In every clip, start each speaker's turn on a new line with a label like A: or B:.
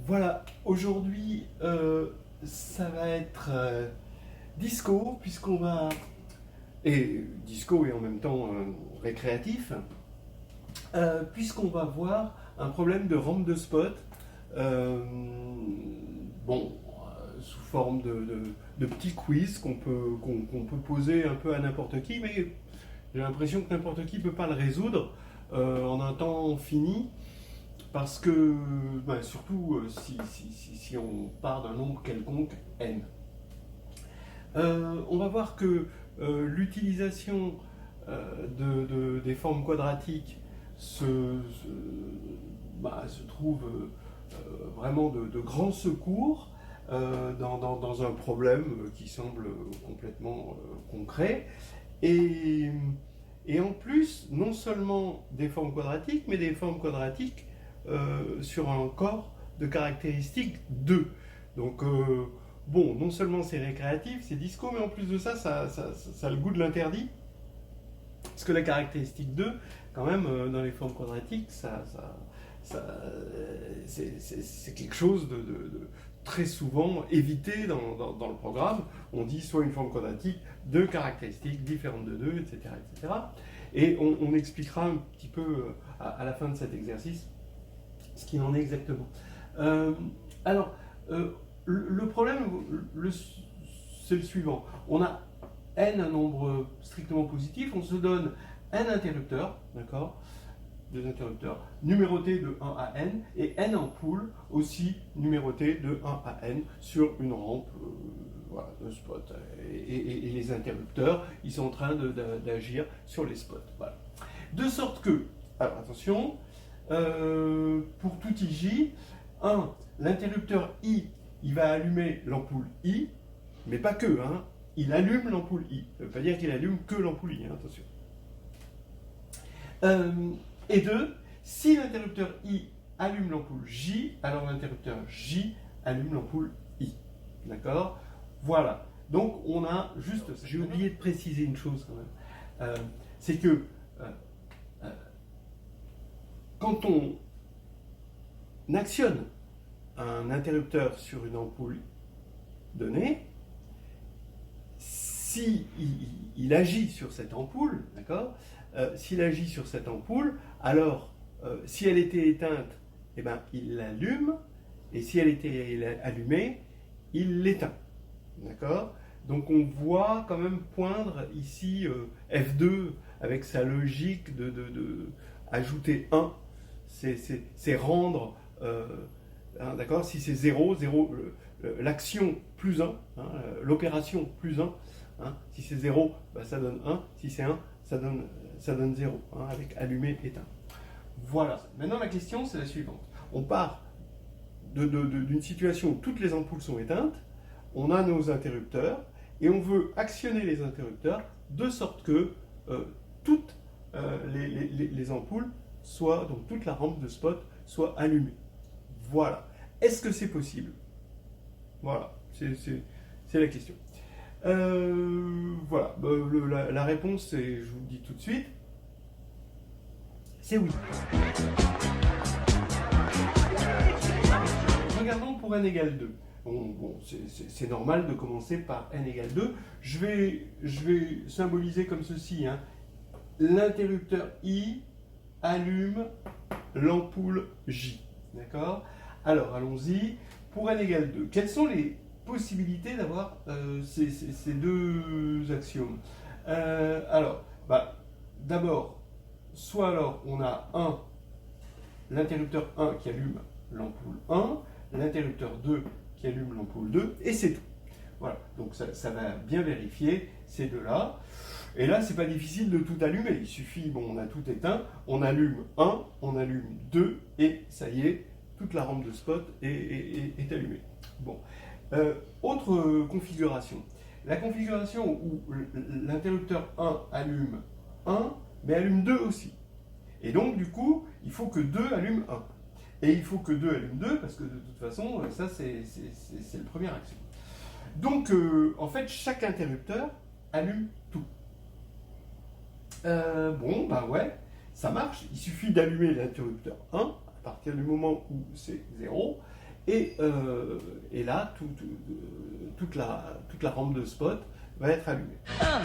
A: Voilà, aujourd'hui, ça va être disco, puisqu'on va. Et disco et en même temps récréatif, puisqu'on va voir un problème de rampe de spot, euh, bon, sous forme de petits quiz qu'on peut poser un peu à n'importe qui, mais j'ai l'impression que n'importe qui ne peut pas le résoudre en un temps fini. Parce que, surtout si on part d'un nombre quelconque n. On va voir que l'utilisation des formes quadratiques se trouve vraiment de grands secours dans un problème qui semble complètement concret. Et, et en plus, non seulement des formes quadratiques, mais des formes quadratiques sur un corps de caractéristiques 2. Donc, bon, non seulement c'est récréatif, c'est disco, mais en plus de ça, ça a le goût de l'interdit. Parce que la caractéristique 2, quand même, dans les formes quadratiques, c'est quelque chose de très souvent évité dans le programme. On dit soit une forme quadratique, deux caractéristiques différentes de 2, etc. etc. Et on expliquera un petit peu à la fin de cet exercice ce qu'il en est exactement. Alors, le problème, c'est le suivant. On a n un nombre strictement positif, on se donne n interrupteurs, d'accord, deux interrupteurs numérotés de 1 à n, et n ampoules aussi numérotées de 1 à n sur une rampe voilà, de spot. Et les interrupteurs, ils sont en train d'agir sur les spots. Voilà. De sorte que, alors attention, pour tout IJ, l'interrupteur I, il va allumer l'ampoule I, mais pas que, hein, il allume l'ampoule I. Ça ne veut pas dire qu'il allume que l'ampoule I, hein, attention. Et 2, si l'interrupteur I allume l'ampoule J, alors l'interrupteur J allume l'ampoule I. D'accord? Voilà. Donc on a juste ça. J'ai oublié de préciser une chose quand même. C'est que quand on actionne un interrupteur sur une ampoule donnée, si il agit sur cette ampoule, d'accord, s'il agit sur cette ampoule, alors si elle était éteinte, eh ben, il l'allume, et si elle était allumée, il l'éteint. D'accord? Donc on voit quand même poindre ici F2 avec sa logique de ajouter 1, c'est rendre, hein, d'accord? Si c'est 0, l'action plus 1, hein, l'opération plus 1, hein, si c'est 0, bah, ça donne 1, si c'est 1, ça donne 0, hein, avec allumé, éteint. Voilà. Maintenant la question c'est la suivante. On part d'une situation où toutes les ampoules sont éteintes, on a nos interrupteurs, et on veut actionner les interrupteurs de sorte que toutes les ampoules soient, donc toute la rampe de spot soit allumée. Voilà. Est-ce que c'est possible? Voilà, c'est la question. Voilà, la réponse, je vous le dis tout de suite, c'est oui. Regardons pour n égale 2. Bon, c'est normal de commencer par n égale 2. Je vais symboliser comme ceci, hein. L'interrupteur I allume l'ampoule J. D'accord? Alors, allons-y. Pour n égale 2, quelles sont les possibilités d'avoir ces deux axiomes? Alors, d'abord, soit alors on a l'interrupteur 1 qui allume l'ampoule 1, l'interrupteur 2 qui allume l'ampoule 2, et c'est tout. Voilà, donc ça va bien vérifier ces deux-là. Et là, c'est pas difficile de tout allumer. Il suffit, bon, on a tout éteint, on allume 1, on allume 2, et ça y est, toute la rampe de spot est allumée. Bon. Autre configuration. La configuration où l'interrupteur 1 allume 1, mais allume 2 aussi. Et donc, du coup, il faut que 2 allume 1. Et il faut que 2 allume 2, parce que de toute façon, ça, c'est le premier axiome. Donc, en fait, chaque interrupteur allume tout. Bon, bah ouais, ça marche. Il suffit d'allumer l'interrupteur 1 à partir du moment où c'est 0. Et là, toute la rampe de spot va être allumée.
B: A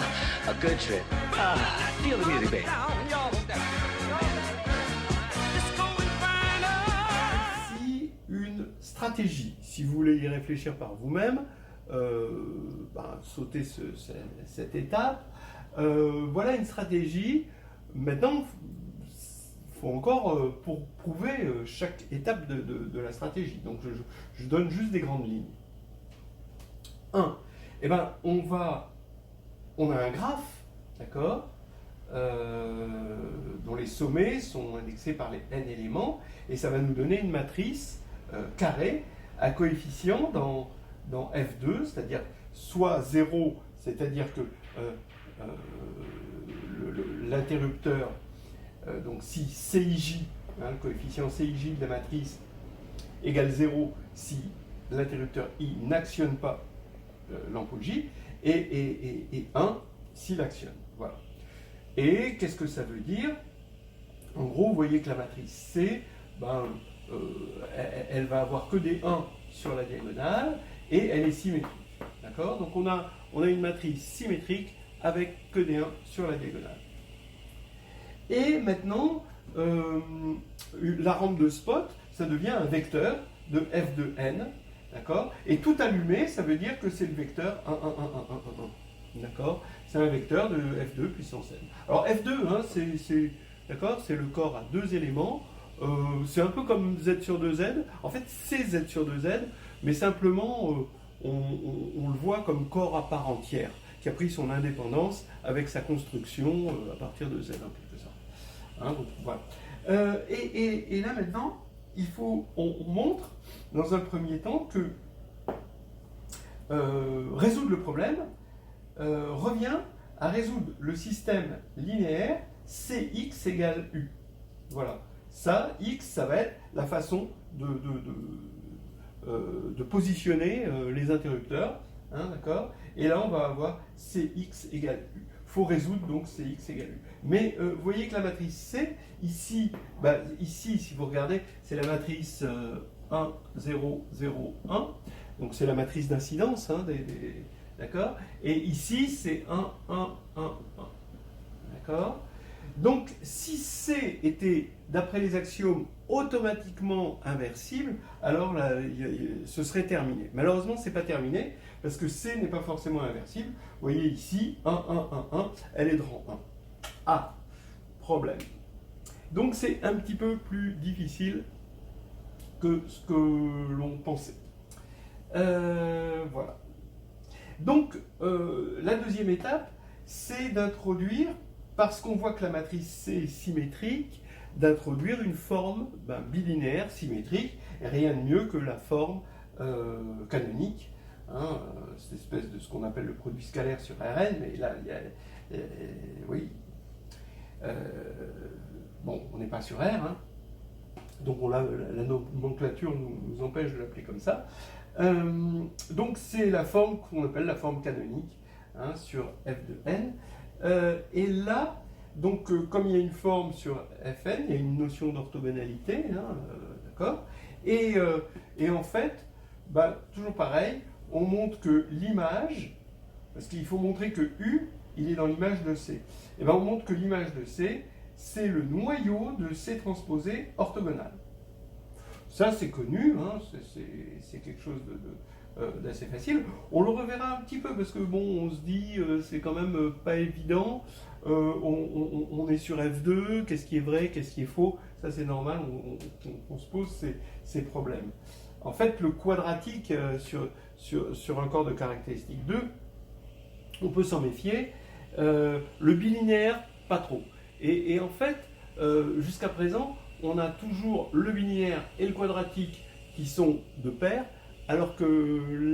B: good trip. Feel the music, babe.
A: Voici une stratégie. Si vous voulez y réfléchir par vous-même, sautez cette étape. Voilà une stratégie. Maintenant, il faut encore pour prouver chaque étape de la stratégie. Donc je donne juste des grandes lignes. 1. Eh ben, on a un graphe, d'accord, dont les sommets sont indexés par les n éléments, et ça va nous donner une matrice carrée à coefficient dans F2, c'est-à-dire soit 0, c'est-à-dire que l'interrupteur, donc si CIJ, le coefficient CIJ de la matrice égale 0 si l'interrupteur I n'actionne pas l'ampoule J, et 1 s'il actionne. Voilà. Et qu'est-ce que ça veut dire? En gros, vous voyez que la matrice C, elle va avoir que des 1 sur la diagonale, et elle est symétrique. D'accord? Donc on a une matrice symétrique avec que des 1 sur la diagonale. Et maintenant, la rampe de spot, ça devient un vecteur de f de n. D'accord? Et tout allumé, ça veut dire que c'est le vecteur 1, 1, 1, 1, 1, 1. D'accord? C'est un vecteur de f2 puissance n. Alors f2, hein, c'est le corps à deux éléments. C'est un peu comme z sur 2z. En fait, c'est z sur 2z, mais simplement, on le voit comme corps à part entière, qui a pris son indépendance avec sa construction à partir de z, en quelque sorte. Hein, donc, voilà. Et là, maintenant, on montre, dans un premier temps, que résoudre le problème revient à résoudre le système linéaire Cx égale U. Voilà. Ça, X, ça va être la façon de positionner les interrupteurs. Hein, d'accord? Et là, on va avoir Cx égale U. Il faut résoudre donc Cx égale U. Mais vous voyez que la matrice C, ici, si vous regardez, c'est la matrice 1, 0, 0, 1. Donc c'est la matrice d'incidence, hein, d'accord? Et ici, c'est 1, 1, 1, 1. D'accord? Donc si C était, d'après les axiomes, automatiquement inversible, alors là, ce serait terminé. Malheureusement, ce n'est pas terminé, parce que C n'est pas forcément inversible. Vous voyez ici, 1, 1, 1, 1, elle est de rang 1. Ah, problème. Donc c'est un petit peu plus difficile que ce que l'on pensait. Voilà. Donc la deuxième étape, c'est d'introduire, parce qu'on voit que la matrice C est symétrique, d'introduire une forme bilinéaire symétrique, et rien de mieux que la forme canonique, hein, cette espèce de ce qu'on appelle le produit scalaire sur Rn, mais là, oui. Bon, on n'est pas sur R, hein, donc la nomenclature nous empêche de l'appeler comme ça. Donc c'est la forme qu'on appelle la forme canonique, hein, sur f de n. Et là, donc comme il y a une forme sur Fn, il y a une notion d'orthogonalité, hein, d'accord, et en fait, toujours pareil, on montre que l'image, parce qu'il faut montrer que U, il est dans l'image de C, et on montre que l'image de C, c'est le noyau de C transposé orthogonal. Ça, c'est connu, hein, c'est quelque chose d'assez facile. On le reverra un petit peu parce que bon, on se dit c'est quand même pas évident. On est sur F2, qu'est-ce qui est vrai, qu'est-ce qui est faux? Ça, c'est normal, on se pose ces problèmes. En fait, le quadratique sur un corps de caractéristique 2, on peut s'en méfier. Le bilinéaire, pas trop. Et en fait, jusqu'à présent, on a toujours le bilinéaire et le quadratique qui sont de pair, alors que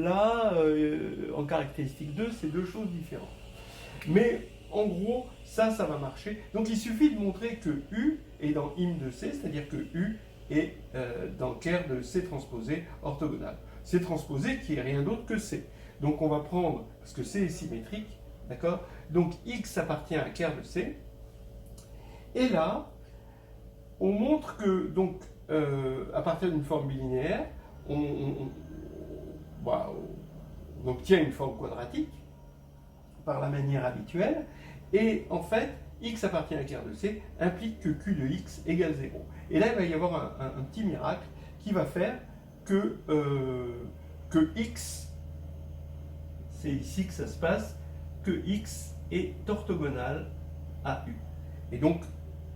A: là, en caractéristique 2, c'est deux choses différentes. Mais en gros, ça va marcher. Donc il suffit de montrer que U est dans im de C, c'est-à-dire que U est dans ker de C transposé orthogonal. C transposé qui est rien d'autre que C. Donc on va prendre, parce que C est symétrique, d'accord? Donc X appartient à ker de C. Et là, on montre que, donc, à partir d'une forme bilinéaire, bah, on obtient une forme quadratique par la manière habituelle, et en fait, x appartient à clair de C implique que q de x égale 0. Et là, il va y avoir un petit miracle qui va faire que x, c'est ici que ça se passe, que x est orthogonal à u. Et donc,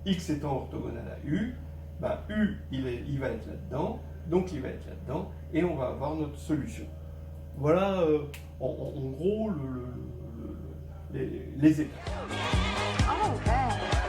A: x étant orthogonal à u, ben, u, il va être là-dedans, donc il va être là-dedans, et on va avoir notre solution. Voilà, en gros, les étapes.
C: Oh, okay.